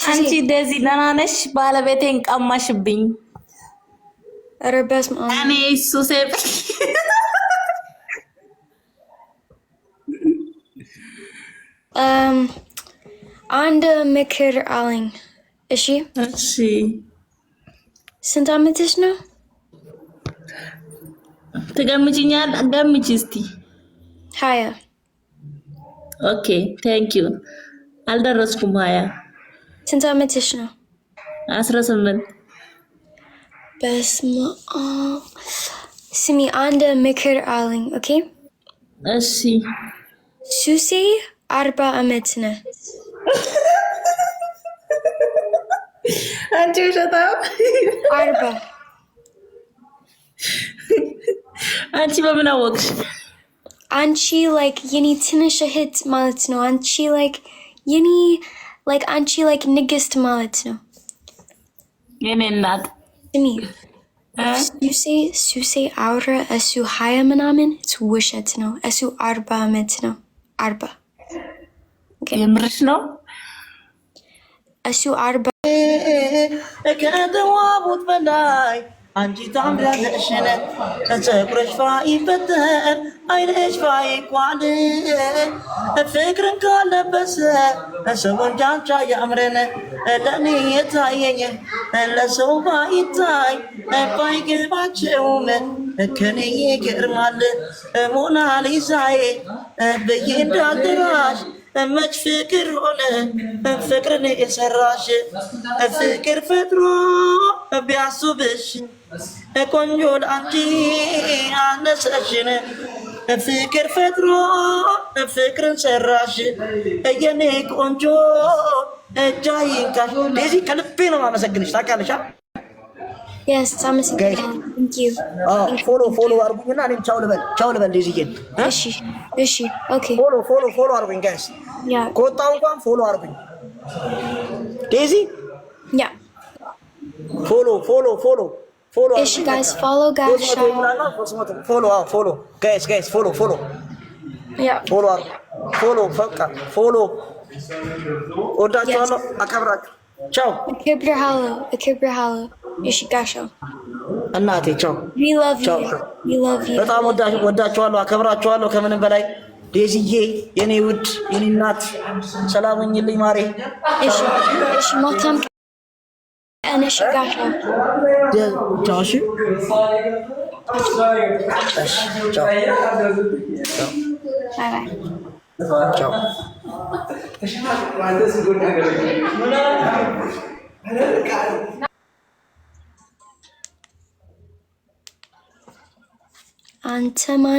አንቺ እንደዚህ ደህና ነሽ? ባለቤቴን ቀማሽብኝ። ኧረ በስመ አብ እኔ ሱሴ አንድ ምክር አለኝ። እሺ እሺ። ስንት ዓመትሽ ነው? ትገምጪኛል? ገምጪ እስቲ። 20 ኦኬ ቴንክ ዩ። አልደረስኩም 20። ስንት ዓመትሽ ነው? 18። በስመ አብ። ስሚ አንድ ምክር አለኝ። ኦኬ እሺ። ሱሴ 40 ዓመት ነው። አንቺ ውሸታም 40 አንቺ በምን አወቅሽ? አንቺ ላይክ የኔ ትንሽ እህት ማለት ነው። አንቺ ላይክ የኔ ላይክ አንቺ ላይክ ንግስት ማለት ነው። የኔ እናት ስሚ ሱሴ አውራ እሱ 20 ምናምን ውሸት ነው። እሱ 40 ዓመት ነው። 40 የምርሽ ነው? እሱ 40 ከተዋቡት በላይ አንቺ ታምሪያለሽ ፀጉርሽ ፋይበተር አይንሽ ፋይቋል ፍቅርን ካለበሰ ሰው እንዳንቺ ያምረን ለእኔ የታየኝ ለሰው ባይታይ ባይገባቸውም ከኔ ይገርማል ሞናሊዛዬ ብዬ እንዳልጥራሽ መች ፍቅር ሆነ ፍቅርን የሰራሽ ፍቅር ፈጥሮ ቢያስብሽ ቆንጆ ለአንቺ አነሰሽን ፍቅር ፈጥሮ ፍቅርን ሰራሽ የኔ ቆንጆ እጃ ይንካሽ። ለዚህ ከልቤ ነው ማመሰግንሽ። ታውቂያለሽ? Yes, አመሰግናለሁ። Thank you. ፎሎ አርጉኝና እኔም ቻው ልበል ዴዚዬ። እሺ ኦኬ። ፎሎ አርጉኝ ጋይስ። ያ ከወጣሁ እንኳን ፎሎ አርጉኝ ዴዚ። ያ ፎሎ እሺ ጋይስ follow guys ፎሎ ጋይስ ፎሎ ያ ፎሎ ወዳችኋለሁ፣ አከብራችሁ። ቻው። እከብርሃለሁ። እሺ ጋሻ እናቴ ቻው። we love you በጣም ወዳችኋለሁ፣ አከብራችኋለሁ ከምንም በላይ ዴዚዬ፣ የኔ ውድ የኔ እናት ሰላም ሁኚልኝ ማሬ። እሺ መልካም ቀን። እሺ ጋሻ ቻው። እሺ ቻው። ባይ ባይ። ቻው። አንተ ማን